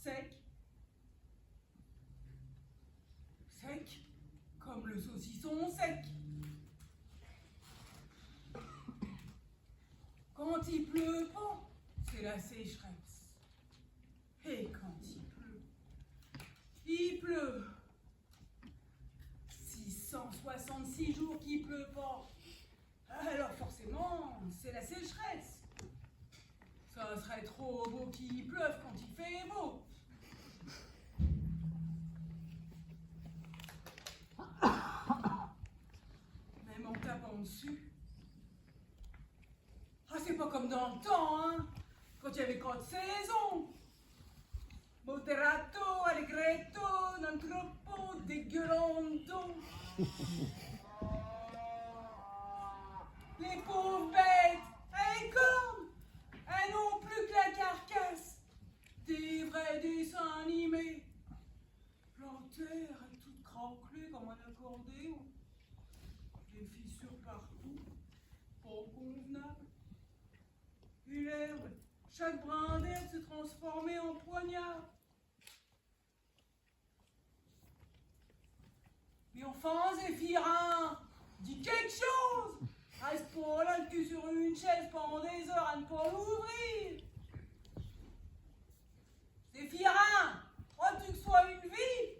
sec. Sec, comme le saucisson sec. Quand il pleut pas, c'est la sécheresse. Et quand il pleut 666 jours qu'il pleut pas. Alors forcément, c'est la sécheresse. Ça serait trop beau qu'il pleuve quand il fait beau. Même en tapant dessus. Ah, c'est pas comme dans le temps, hein, quand il y avait 4 saisons. Moderato, allegretto, non troppo, dégueulanto. Les pauvres bêtes, elles cornes, elles n'ont plus que la carcasse. Des vrais dessins animés. La terre est toute craquelée comme un accordéon. Des fissures partout, pas convenables. Et l'herbe, chaque brin d'herbe se transformait en poignard. Mais enfin, Zéphirin, dis quelque chose! Reste pas là le cul sur une chaise pendant des heures à ne pas l'ouvrir! Zéphirin, crois-tu que ce soit une vie?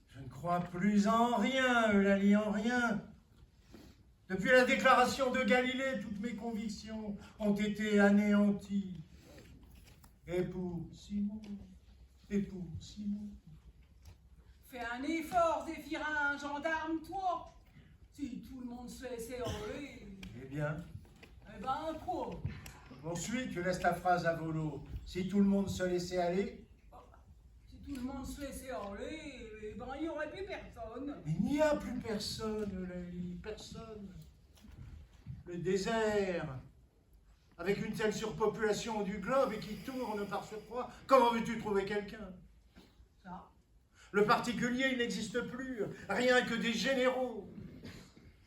Je ne crois plus en rien, Eulalie, en rien. Depuis la déclaration de Galilée, toutes mes convictions ont été anéanties. Et pour Simon, et pour Simon. Fais un effort, Zéphirin, gendarme-toi. Si tout le monde se laissait enlever. Eh bien, Eh ben, quoi? ensuite, tu laisses ta phrase à volo. Si tout le monde se laissait aller, Si tout le monde se laissait enlever, eh ben, il n'y aurait plus personne. il n'y a plus personne, Eulalie, personne. Le désert, avec une telle surpopulation du globe et qui tourne par surcroît, comment veux-tu trouver quelqu'un? Ça, Le particulier, il n'existe plus, rien que des généraux.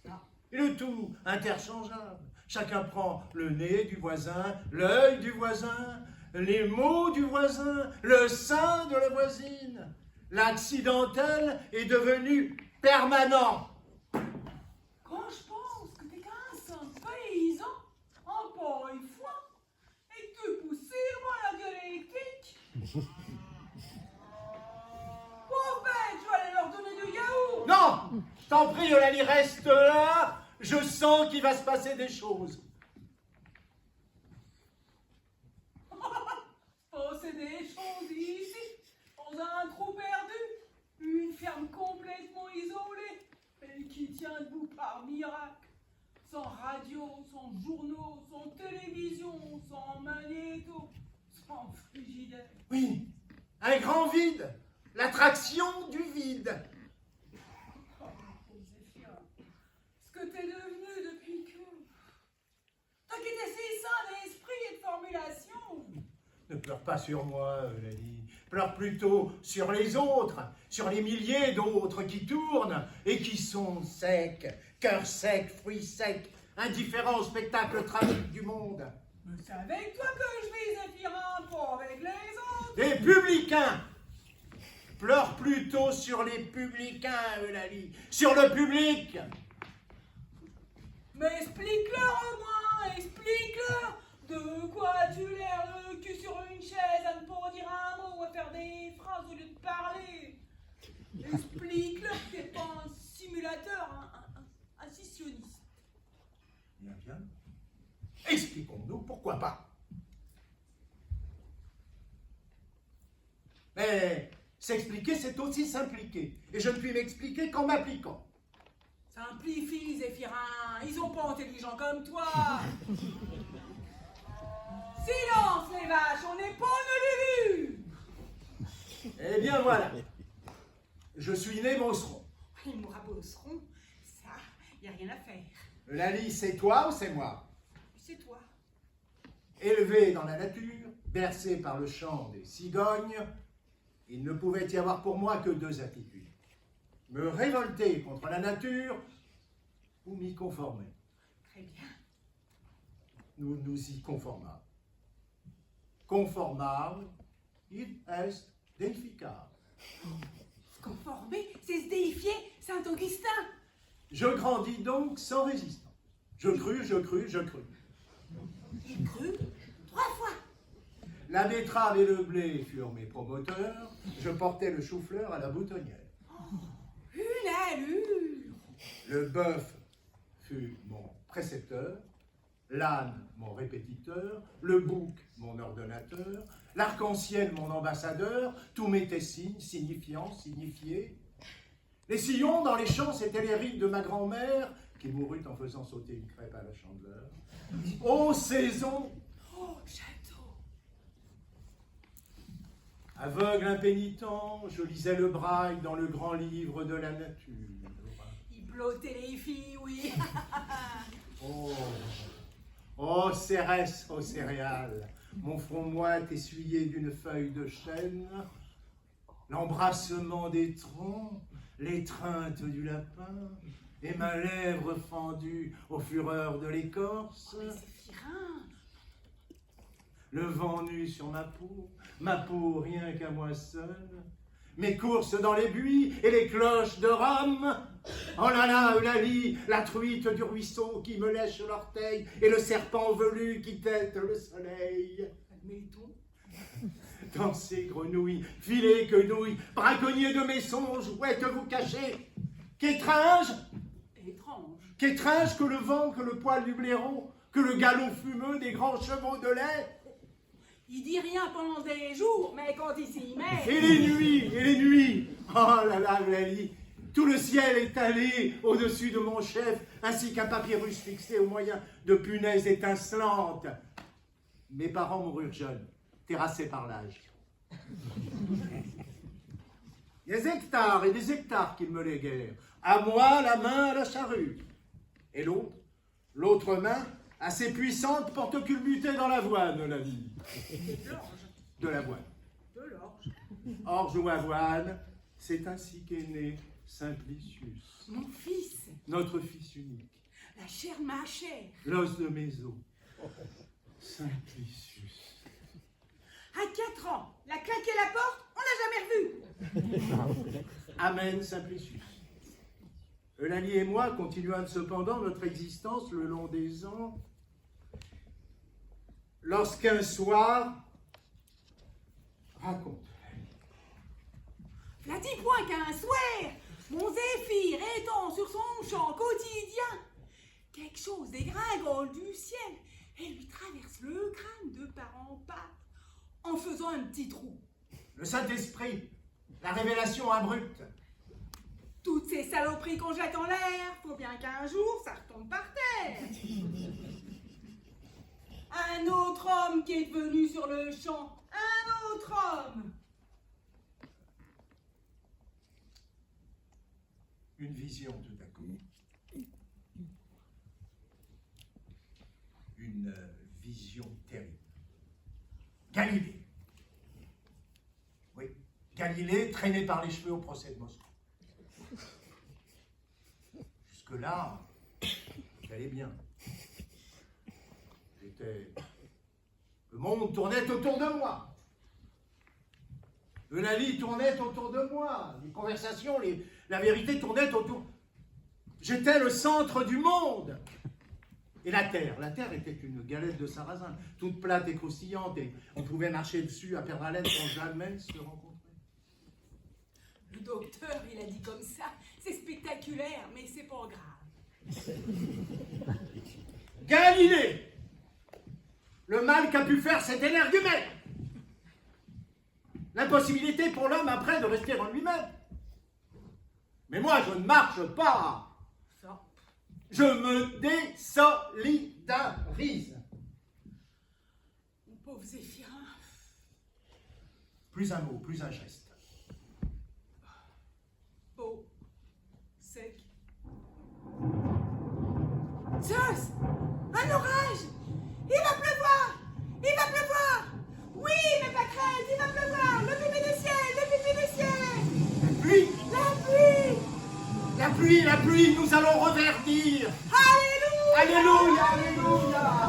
ça. Et le tout interchangeable. Chacun prend le nez du voisin, l'œil du voisin, les mots du voisin, le sein de la voisine. L'accidentel est devenu permanent. Quand je pense que t'es qu'un simple paysan, en paille foin, et que tu pousses sur la dialectique. Pauvre bête, je vais aller leur donner du yaourt. Non, je t'en prie, Eulalie, reste là. Je sens qu'il va se passer des choses. Passer des choses ici, dans un trou perdu, une ferme complètement isolée, et qui tient debout par miracle, sans radio, sans journaux, sans télévision, sans magnéto, sans frigidaire. Oui, un grand vide, l'attraction du vide. Oh, pauvre Zéphirin, ce que t'es devenu depuis que... Toi qui étais si sain d'esprit et de formulation. Ne pleure pas sur moi, Eulalie. Pleure plutôt sur les autres, sur les milliers d'autres qui tournent et qui sont secs, cœurs secs, fruits secs, indifférents au spectacle tragique du monde. Mais c'est avec toi que je vis, Zéphirin, pas avec les autres. Les publicains! Pleure plutôt sur les publicains, Eulalie, sur le public! Mais explique-leur au moins, explique-leur de quoi tu l'air le cul sur une chaise à ne pas dire un mot, à faire des phrases au lieu de parler. Explique-leur que t'es pas un simulateur, un scissionniste. Bien, bien. Expliquons-nous, pourquoi pas. Mais s'expliquer, c'est aussi s'impliquer. Et je ne puis m'expliquer qu'en m'appliquant. Simplifie, Zéphirin, ils sont pas intelligents comme toi. Silence, les vaches, on n'est pas en Ululu. Eh bien voilà. Je suis né Beauceron. Ils mourra Beauceron, ça, y a rien à faire. Eulalie, c'est toi ou c'est moi? C'est toi. Élevé dans la nature, bercé par le chant des cigognes, il ne pouvait y avoir pour moi que deux attitudes. Me révolter contre la nature ou m'y conformer. Très bien. Nous nous y conformâmes. conformare, id est deificare. Se conformer, c'est se déifier, Saint-Augustin. Je grandis donc sans résistance. Je crus. Il crut 3 fois. La betterave et le blé furent mes promoteurs, je portais le chou-fleur à la boutonnière. Une allure. Le bœuf fut mon précepteur, l'âne mon répétiteur, le bouc mon ordonnateur, l'arc-en-ciel mon ambassadeur, tout m'était signe, signifiant, signifié. Les sillons dans les champs, c'étaient les rites de ma grand-mère, qui mourut en faisant sauter une crêpe à la chandeleur. Ô saison! Oh, château. Aveugle impénitent, je lisais le braille dans le grand livre de la nature. Il blottait les filles, oui. Oh, Cérès, ô céréales, mon front moite essuyé d'une feuille de chêne, l'embrassement des troncs, l'étreinte du lapin, et ma lèvre fendue aux fureurs de l'écorce. Mais c'est Firin. Le vent nu sur ma peau rien qu'à moi seul, mes courses dans les buis et les cloches de Rome. Oh là là, Eulalie, la truite du ruisseau qui me lèche l'orteil et le serpent velu qui tête le soleil. Admettons. Dans ces grenouilles, filets quenouilles, braconniers de mes songes, où êtes-vous cachés? Qu'étrange! Étrange. Qu'étrange que le vent, que le poil du blaireau, que le galop fumeux des grands chevaux de lait. Il dit rien pendant des jours, mais quand il s'y met... Et les nuits, oh là là, Eulalie, tout le ciel est allé au-dessus de mon chef, ainsi qu'un papyrus fixé au moyen de punaises étincelantes. Mes parents moururent jeunes, terrassés par l'âge. Des hectares et des hectares qu'ils me léguèrent, à moi la main à la charrue, et l'autre main, assez puissante pour te culbuter dans l'avoine, la vie. De l'avoine. De l'orge. Orge ou avoine, c'est ainsi qu'est né Simplicius, Mon fils. notre fils unique, La chair de ma chair. l'os de mes os. Simplicius. À 4 ans, il a claqué la porte, on l'a jamais revu. Amen, Simplicius. Eulalie et moi continuâmes cependant notre existence le long des ans, lorsqu'un soir, raconte. V'là dit point qu'un soir, mon Zéphyr étant sur son champ quotidien, quelque chose dégringole du ciel et lui traverse le crâne de part en part en faisant un petit trou. Le Saint-Esprit, la révélation abrupte. Toutes ces saloperies qu'on jette en l'air, faut bien qu'un jour ça retombe par terre. Un autre homme qui est venu sur le champ, un autre homme. Une vision tout à coup. Une vision terrible. Galilée. Oui, Galilée traînée par les cheveux au procès de Moscou. Jusque-là, j'allais bien. Le monde tournait autour de moi. Eulalie tournait autour de moi. Les conversations, la vérité tournait autour. J'étais le centre du monde. Et la terre était une galette de sarrasin, toute plate et croustillante, et on pouvait marcher dessus à perdre haleine sans jamais se rencontrer. Le docteur, il a dit comme ça. C'est spectaculaire, mais c'est pas grave. Galilée! Le mal qu'a pu faire cet énergumène! L'impossibilité pour l'homme après de rester en lui-même. Mais moi, je ne marche pas. Ça. Je me désolidarise. Mon pauvre Zéphirin. Plus un mot, plus un geste. Beau. Sec. Zeus! Un orage! Il va pleuvoir! Il va pleuvoir! Oui, mais pas crainte, il va pleuvoir! Le pipi du ciel! Le pipi du ciel! Pluie! La pluie! La pluie, nous allons reverdir! Alléluia! Alléluia, alléluia!